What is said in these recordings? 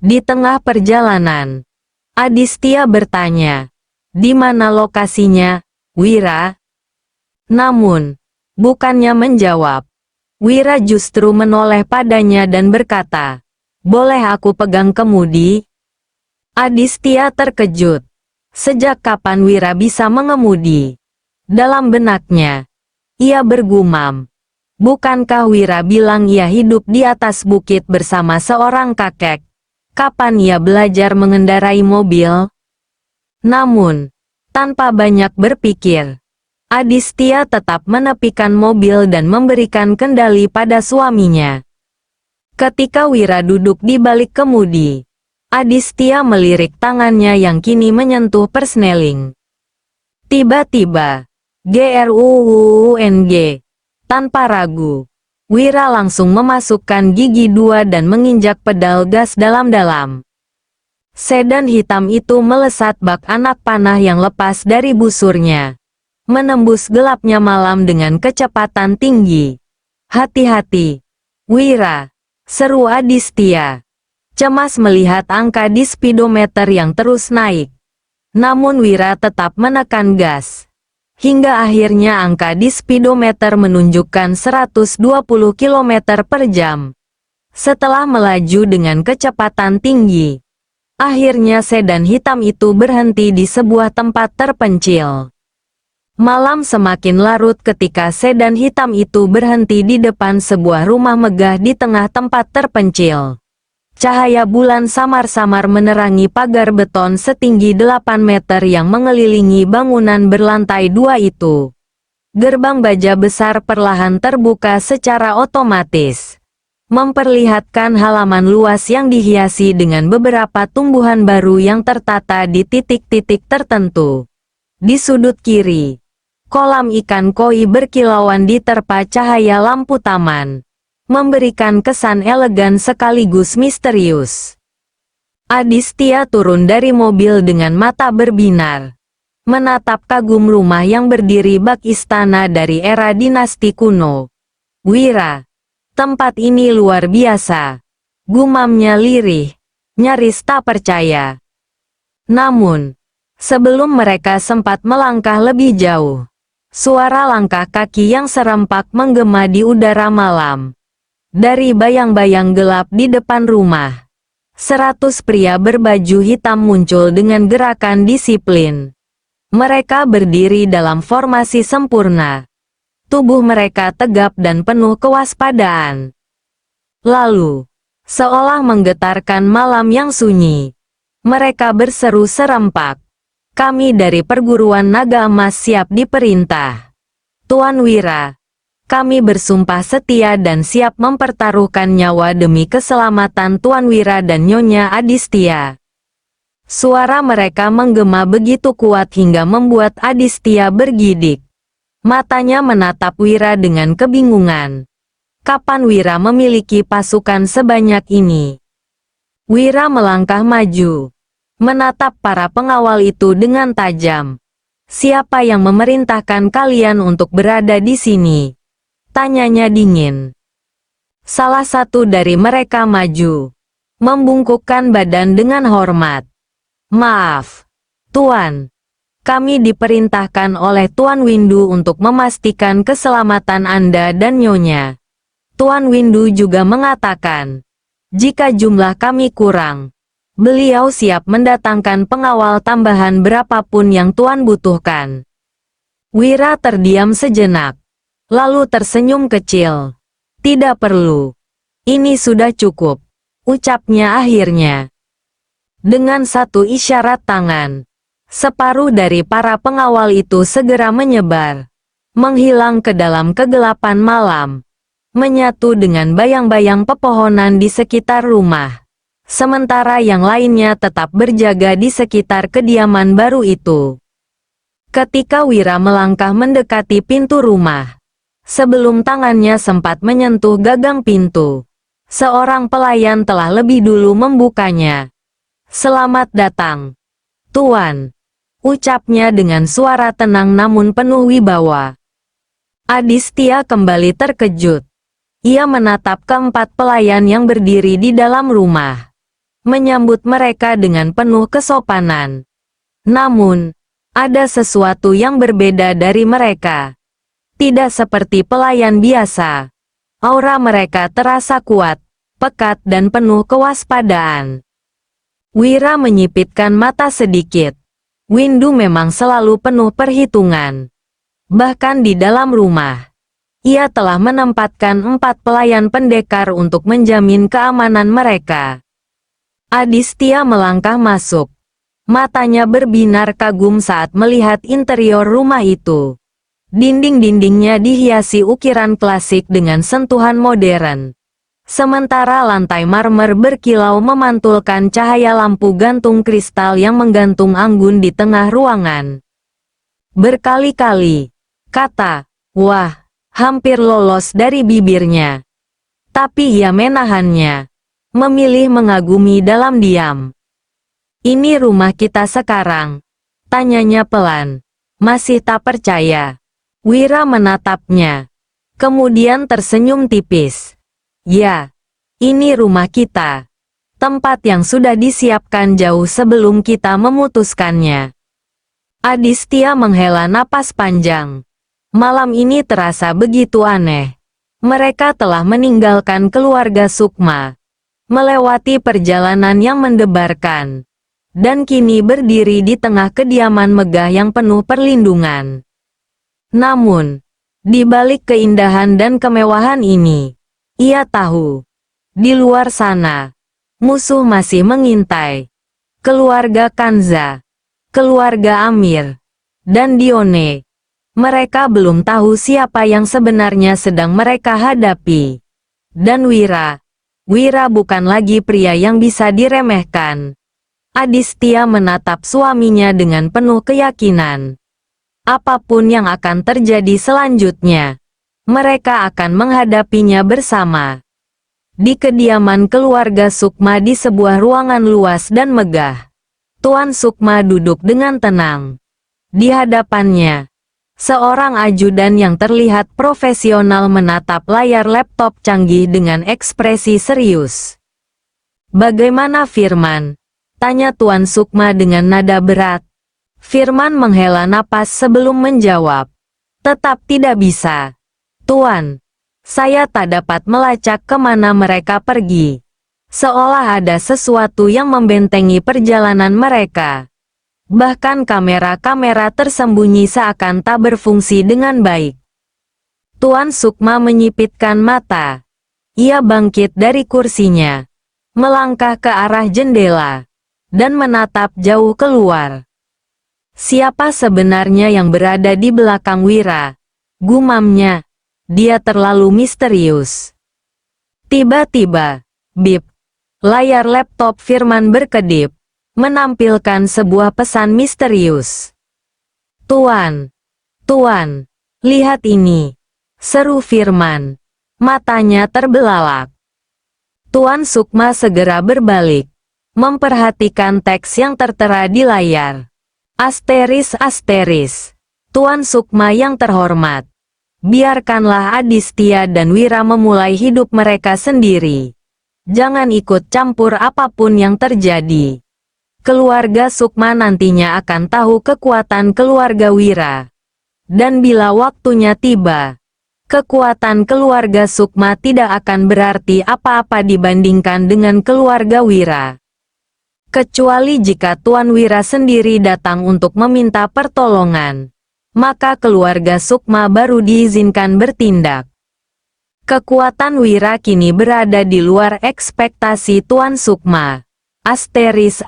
Di tengah perjalanan, Aditya bertanya, "Di mana lokasinya, Wira?" Namun, bukannya menjawab, Wira justru menoleh padanya dan berkata, "Boleh aku pegang kemudi?" Aditya terkejut. Sejak kapan Wira bisa mengemudi? Dalam benaknya, ia bergumam, bukankah Wira bilang ia hidup di atas bukit bersama seorang kakek? Kapan ia belajar mengendarai mobil? Namun, tanpa banyak berpikir, Aditya tetap menepikan mobil dan memberikan kendali pada suaminya. Ketika Wira duduk di balik kemudi, Aditya melirik tangannya yang kini menyentuh persneling. Tiba-tiba, GRUUNG. Tanpa ragu, Wira langsung memasukkan gigi dua dan menginjak pedal gas dalam-dalam. Sedan hitam itu melesat bak anak panah yang lepas dari busurnya, menembus gelapnya malam dengan kecepatan tinggi. "Hati-hati, Wira!" seru Aditya, cemas melihat angka di speedometer yang terus naik. Namun Wira tetap menekan gas. Hingga akhirnya angka di speedometer menunjukkan 120 km per jam. Setelah melaju dengan kecepatan tinggi, akhirnya sedan hitam itu berhenti di sebuah tempat terpencil. Malam semakin larut ketika sedan hitam itu berhenti di depan sebuah rumah megah di tengah tempat terpencil. Cahaya bulan samar-samar menerangi pagar beton setinggi 8 meter yang mengelilingi bangunan berlantai 2 itu. Gerbang baja besar perlahan terbuka secara otomatis, memperlihatkan halaman luas yang dihiasi dengan beberapa tumbuhan baru yang tertata di titik-titik tertentu. Di sudut kiri, kolam ikan koi berkilauan diterpa cahaya lampu taman, memberikan kesan elegan sekaligus misterius. Aditya turun dari mobil dengan mata berbinar, menatap kagum rumah yang berdiri bak istana dari era dinasti kuno. "Wira, tempat ini luar biasa," gumamnya lirih, nyaris tak percaya. Namun, sebelum mereka sempat melangkah lebih jauh, suara langkah kaki yang serempak menggema di udara malam. Dari bayang-bayang gelap di depan rumah, 100 pria berbaju hitam muncul dengan gerakan disiplin. Mereka berdiri dalam formasi sempurna. Tubuh mereka tegap dan penuh kewaspadaan. Lalu, seolah menggetarkan malam yang sunyi, mereka berseru serempak, "Kami dari perguruan naga emas siap diperintah. Tuan Wira, kami bersumpah setia dan siap mempertaruhkan nyawa demi keselamatan Tuan Wira dan Nyonya Aditya." Suara mereka menggema begitu kuat hingga membuat Aditya bergidik. Matanya menatap Wira dengan kebingungan. Kapan Wira memiliki pasukan sebanyak ini? Wira melangkah maju, menatap para pengawal itu dengan tajam. "Siapa yang memerintahkan kalian untuk berada di sini?" tanyanya dingin. Salah satu dari mereka maju, membungkukkan badan dengan hormat. "Maaf, Tuan. Kami diperintahkan oleh Tuan Windu untuk memastikan keselamatan Anda dan Nyonya." Tuan Windu juga mengatakan, "Jika jumlah kami kurang, beliau siap mendatangkan pengawal tambahan berapapun yang Tuan butuhkan." Wira terdiam sejenak, lalu tersenyum kecil. "Tidak perlu. Ini sudah cukup," ucapnya akhirnya. Dengan satu isyarat tangan, separuh dari para pengawal itu segera menyebar, menghilang ke dalam kegelapan malam, menyatu dengan bayang-bayang pepohonan di sekitar rumah. Sementara yang lainnya tetap berjaga di sekitar kediaman baru itu. Ketika Wira melangkah mendekati pintu rumah, sebelum tangannya sempat menyentuh gagang pintu, seorang pelayan telah lebih dulu membukanya. "Selamat datang, Tuan," ucapnya dengan suara tenang namun penuh wibawa. Aditya kembali terkejut. Ia menatap keempat pelayan yang berdiri di dalam rumah. menyambut mereka dengan penuh kesopanan. Namun, ada sesuatu yang berbeda dari mereka. Tidak seperti pelayan biasa. Aura mereka terasa kuat, pekat dan penuh kewaspadaan. Wira menyipitkan mata sedikit. Windu memang selalu penuh perhitungan. Bahkan di dalam rumah, ia telah menempatkan 4 pelayan pendekar untuk menjamin keamanan mereka. Adistia melangkah masuk. Matanya berbinar kagum saat melihat interior rumah itu. Dinding-dindingnya dihiasi ukiran klasik dengan sentuhan modern. Sementara lantai marmer berkilau memantulkan cahaya lampu gantung kristal yang menggantung anggun di tengah ruangan. Berkali-kali, kata, "Wah," hampir lolos dari bibirnya. Tapi ia menahannya. Memilih mengagumi dalam diam. "Ini rumah kita sekarang?" tanyanya pelan. Masih tak percaya. Wira menatapnya. Kemudian tersenyum tipis. "Ya, ini rumah kita. Tempat yang sudah disiapkan jauh sebelum kita memutuskannya." Adistia menghela napas panjang. Malam ini terasa begitu aneh. Mereka telah meninggalkan keluarga Sukma, melewati perjalanan yang mendebarkan, dan kini berdiri di tengah kediaman megah yang penuh perlindungan. Namun, di balik keindahan dan kemewahan ini, ia tahu, di luar sana, musuh masih mengintai. Keluarga Kanza, keluarga Amir, dan Dione. Mereka belum tahu siapa yang sebenarnya sedang mereka hadapi. Dan Wira bukan lagi pria yang bisa diremehkan. Adistia menatap suaminya dengan penuh keyakinan. Apapun yang akan terjadi selanjutnya, mereka akan menghadapinya bersama. Di kediaman keluarga Sukma di sebuah ruangan luas dan megah, Tuan Sukma duduk dengan tenang. Di hadapannya, seorang ajudan yang terlihat profesional menatap layar laptop canggih dengan ekspresi serius. "Bagaimana Firman?" tanya Tuan Sukma dengan nada berat. Firman menghela napas sebelum menjawab. "Tetap tidak bisa, Tuan. Saya tak dapat melacak kemana mereka pergi. Seolah ada sesuatu yang membentengi perjalanan mereka. Bahkan kamera-kamera tersembunyi seakan tak berfungsi dengan baik." Tuan Sukma menyipitkan mata. Ia bangkit dari kursinya, melangkah ke arah jendela, dan menatap jauh keluar. "Siapa sebenarnya yang berada di belakang Wira?" gumamnya. "Dia terlalu misterius." Tiba-tiba, bip. Layar laptop Firman berkedip, menampilkan sebuah pesan misterius. Tuan, lihat ini," seru Firman. Matanya terbelalak. Tuan Sukma segera berbalik, memperhatikan teks yang tertera di layar. Asteris. "Tuan Sukma yang terhormat, biarkanlah Adistia dan Wira memulai hidup mereka sendiri. Jangan ikut campur apapun yang terjadi. Keluarga Sukma nantinya akan tahu kekuatan keluarga Wira. Dan bila waktunya tiba, kekuatan keluarga Sukma tidak akan berarti apa-apa dibandingkan dengan keluarga Wira. Kecuali jika Tuan Wira sendiri datang untuk meminta pertolongan, maka keluarga Sukma baru diizinkan bertindak. Kekuatan Wira kini berada di luar ekspektasi Tuan Sukma. Asteris.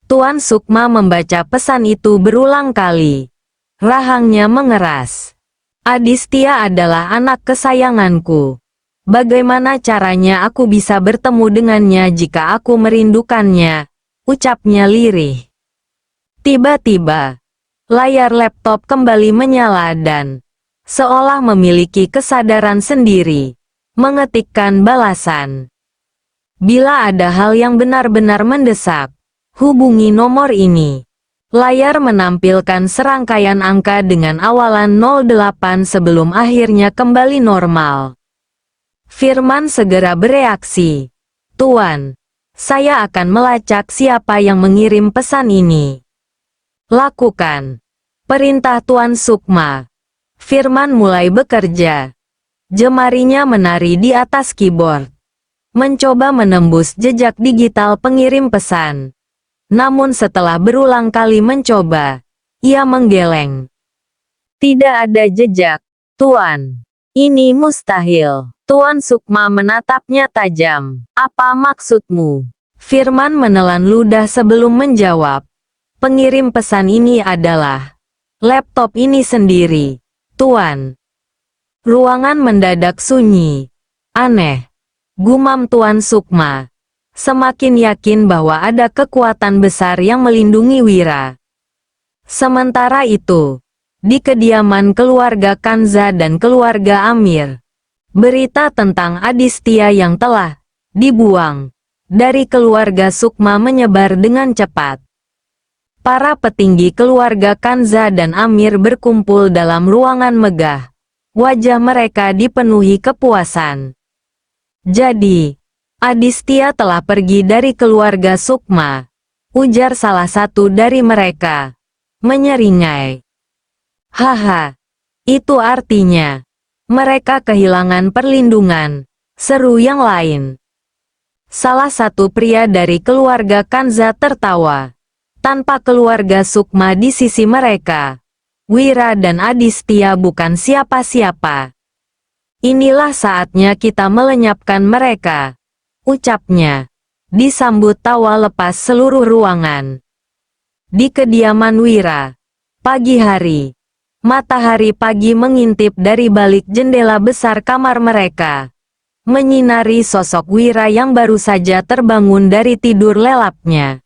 Tuan Sukma membaca pesan itu berulang kali. Rahangnya mengeras. "Adistia adalah anak kesayanganku. Bagaimana caranya aku bisa bertemu dengannya jika aku merindukannya?" ucapnya lirih. Tiba-tiba, layar laptop kembali menyala dan, seolah memiliki kesadaran sendiri, mengetikkan balasan. "Bila ada hal yang benar-benar mendesak, hubungi nomor ini." Layar menampilkan serangkaian angka dengan awalan 08 sebelum akhirnya kembali normal. Firman segera bereaksi. "Tuan, Saya akan melacak siapa yang mengirim pesan ini. Lakukan perintah Tuan Sukma. Firman mulai bekerja. Jemarinya menari di atas keyboard, mencoba menembus jejak digital pengirim pesan. Namun setelah berulang kali mencoba, ia menggeleng. Tidak ada jejak, Tuan. Ini mustahil. Tuan Sukma menatapnya tajam. Apa maksudmu? Firman menelan ludah sebelum menjawab. Pengirim pesan ini adalah laptop ini sendiri, Tuan. Ruangan mendadak sunyi. Aneh, gumam Tuan Sukma. Semakin yakin bahwa ada kekuatan besar yang melindungi Wira. Sementara itu, di kediaman keluarga Kanza dan keluarga Amir, berita tentang Adistia yang telah dibuang dari keluarga Sukma menyebar dengan cepat. Para petinggi keluarga Kanza dan Amir berkumpul dalam ruangan megah. Wajah mereka dipenuhi kepuasan. Jadi, Adistia telah pergi dari keluarga Sukma, ujar salah satu dari mereka, menyeringai. Haha, itu artinya mereka kehilangan perlindungan, seru yang lain. Salah satu pria dari keluarga Kanza tertawa. Tanpa keluarga Sukma di sisi mereka, Wira dan Adistia bukan siapa-siapa. Inilah saatnya kita melenyapkan mereka, ucapnya. Disambut tawa lepas seluruh ruangan. Di kediaman Wira, pagi hari, matahari pagi mengintip dari balik jendela besar kamar mereka, menyinari sosok Wira yang baru saja terbangun dari tidur lelapnya.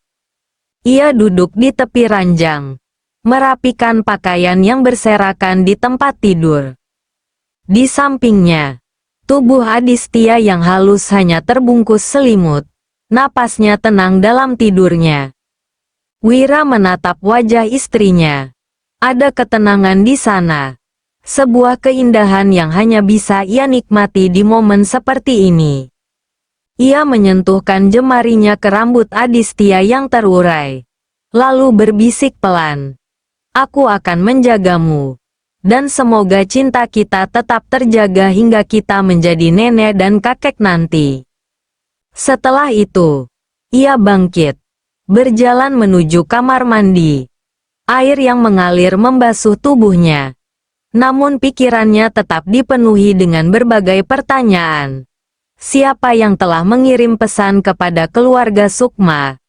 Ia duduk di tepi ranjang, merapikan pakaian yang berserakan di tempat tidur. Di sampingnya, tubuh Adistia yang halus hanya terbungkus selimut. Napasnya tenang dalam tidurnya. Wira menatap wajah istrinya. Ada ketenangan di sana. Sebuah keindahan yang hanya bisa ia nikmati di momen seperti ini. Ia menyentuhkan jemarinya ke rambut Adistia yang terurai. Lalu berbisik pelan. Aku akan menjagamu. Dan semoga cinta kita tetap terjaga hingga kita menjadi nenek dan kakek nanti. Setelah itu, ia bangkit. Berjalan menuju kamar mandi. Air yang mengalir membasuh tubuhnya. Namun pikirannya tetap dipenuhi dengan berbagai pertanyaan. Siapa yang telah mengirim pesan kepada keluarga Sukma?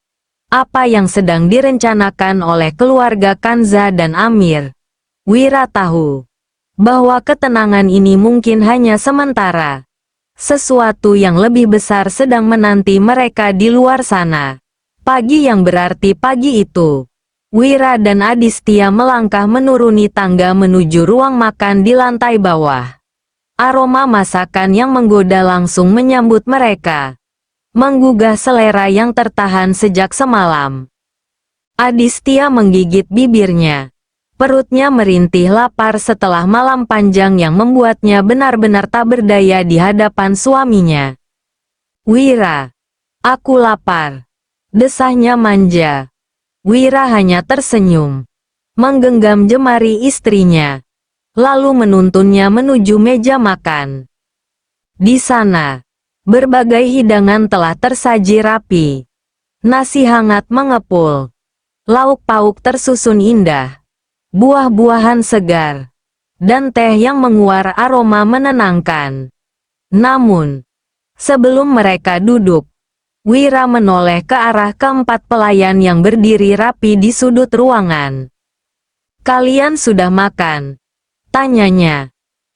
Apa yang sedang direncanakan oleh keluarga Kanza dan Amir? Wira tahu bahwa ketenangan ini mungkin hanya sementara. Sesuatu yang lebih besar sedang menanti mereka di luar sana. Pagi yang berarti pagi itu, Wira dan Adistia melangkah menuruni tangga menuju ruang makan di lantai bawah. Aroma masakan yang menggoda langsung menyambut mereka, menggugah selera yang tertahan sejak semalam. Adistia menggigit bibirnya. Perutnya merintih lapar setelah malam panjang yang membuatnya benar-benar tak berdaya di hadapan suaminya. Wira, aku lapar. Desahnya manja. Wira hanya tersenyum, menggenggam jemari istrinya, lalu menuntunnya menuju meja makan. Di sana, berbagai hidangan telah tersaji rapi. Nasi hangat mengepul. Lauk pauk tersusun indah. Buah-buahan segar. Dan teh yang menguar aroma menenangkan. Namun, sebelum mereka duduk, Wira menoleh ke arah keempat pelayan yang berdiri rapi di sudut ruangan. Kalian sudah makan? Tanyanya.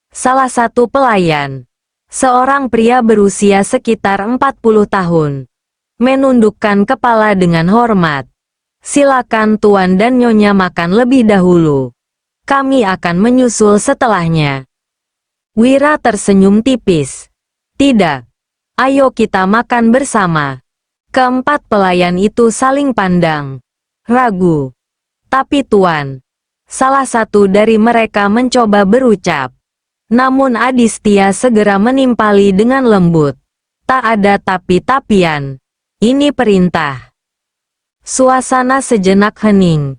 Salah satu pelayan, seorang pria berusia sekitar 40 tahun, menundukkan kepala dengan hormat. Silakan Tuan dan Nyonya makan lebih dahulu. Kami akan menyusul setelahnya. Wira tersenyum tipis. Tidak. Ayo kita makan bersama. Keempat pelayan itu saling pandang. Ragu. Tapi Tuan, salah satu dari mereka mencoba berucap. Namun Adistia segera menimpali dengan lembut. Tak ada tapi-tapian. Ini perintah. Suasana sejenak hening.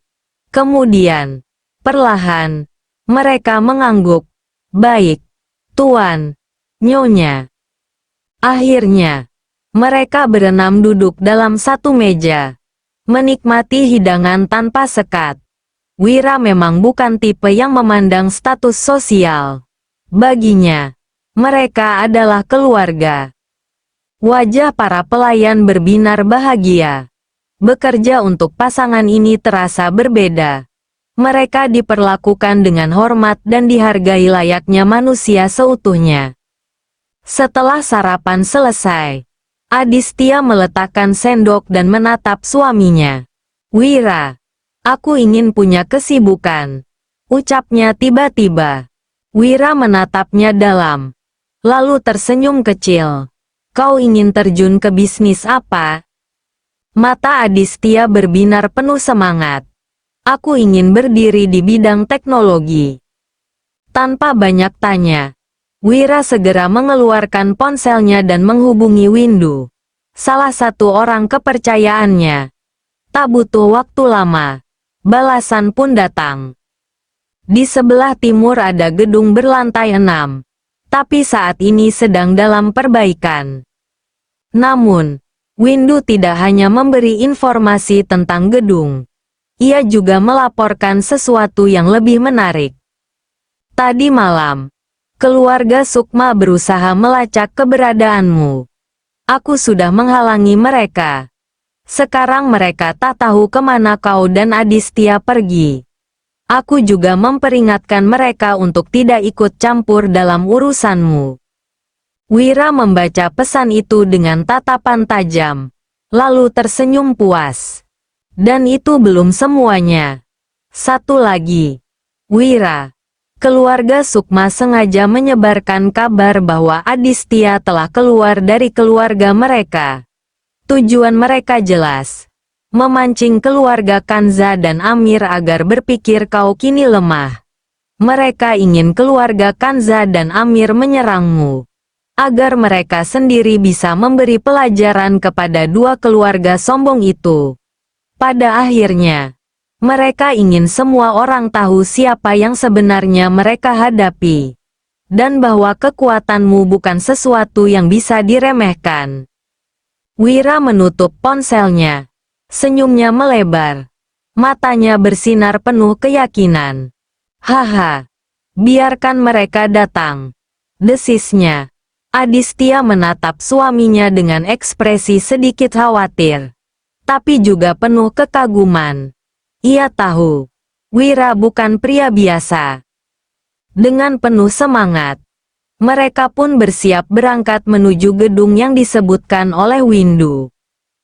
Kemudian, perlahan, mereka mengangguk. Baik, Tuan, Nyonya. Akhirnya, mereka berenam duduk dalam satu meja, menikmati hidangan tanpa sekat. Wira memang bukan tipe yang memandang status sosial. Baginya, mereka adalah keluarga. Wajah para pelayan berbinar bahagia. Bekerja untuk pasangan ini terasa berbeda. Mereka diperlakukan dengan hormat dan dihargai layaknya manusia seutuhnya. Setelah sarapan selesai, Aditya meletakkan sendok dan menatap suaminya. Wira, aku ingin punya kesibukan, ucapnya tiba-tiba. Wira menatapnya dalam, lalu tersenyum kecil. Kau ingin terjun ke bisnis apa? Mata Aditya berbinar penuh semangat. Aku ingin berdiri di bidang teknologi. Tanpa banyak tanya, Wira segera mengeluarkan ponselnya dan menghubungi Windu, salah satu orang kepercayaannya. Tak butuh waktu lama, balasan pun datang. Di sebelah timur ada gedung berlantai 6, tapi saat ini sedang dalam perbaikan. Namun, Windu tidak hanya memberi informasi tentang gedung. Ia juga melaporkan sesuatu yang lebih menarik. Tadi malam, keluarga Sukma berusaha melacak keberadaanmu. Aku sudah menghalangi mereka. Sekarang mereka tak tahu kemana kau dan Aditya pergi. Aku juga memperingatkan mereka untuk tidak ikut campur dalam urusanmu. Wira membaca pesan itu dengan tatapan tajam, lalu tersenyum puas. Dan itu belum semuanya. Satu lagi. Wira, keluarga Sukma sengaja menyebarkan kabar bahwa Aditya telah keluar dari keluarga mereka. Tujuan mereka jelas. Memancing keluarga Kanza dan Amir agar berpikir kau kini lemah. Mereka ingin keluarga Kanza dan Amir menyerangmu. Agar mereka sendiri bisa memberi pelajaran kepada dua keluarga sombong itu. Pada akhirnya, mereka ingin semua orang tahu siapa yang sebenarnya mereka hadapi. Dan bahwa kekuatanmu bukan sesuatu yang bisa diremehkan. Wira menutup ponselnya. Senyumnya melebar. Matanya bersinar penuh keyakinan. Haha, biarkan mereka datang. Desisnya. Aditya menatap suaminya dengan ekspresi sedikit khawatir. Tapi juga penuh kekaguman. Ia tahu, Wira bukan pria biasa. Dengan penuh semangat, mereka pun bersiap berangkat menuju gedung yang disebutkan oleh Windu.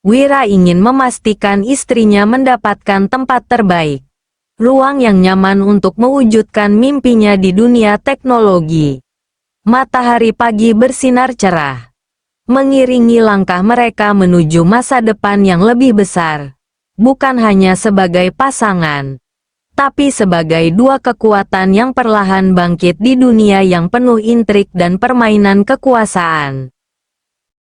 Wira ingin memastikan istrinya mendapatkan tempat terbaik. Ruang yang nyaman untuk mewujudkan mimpinya di dunia teknologi. Matahari pagi bersinar cerah. Mengiringi langkah mereka menuju masa depan yang lebih besar. Bukan hanya sebagai pasangan, tapi sebagai dua kekuatan yang perlahan bangkit di dunia yang penuh intrik dan permainan kekuasaan.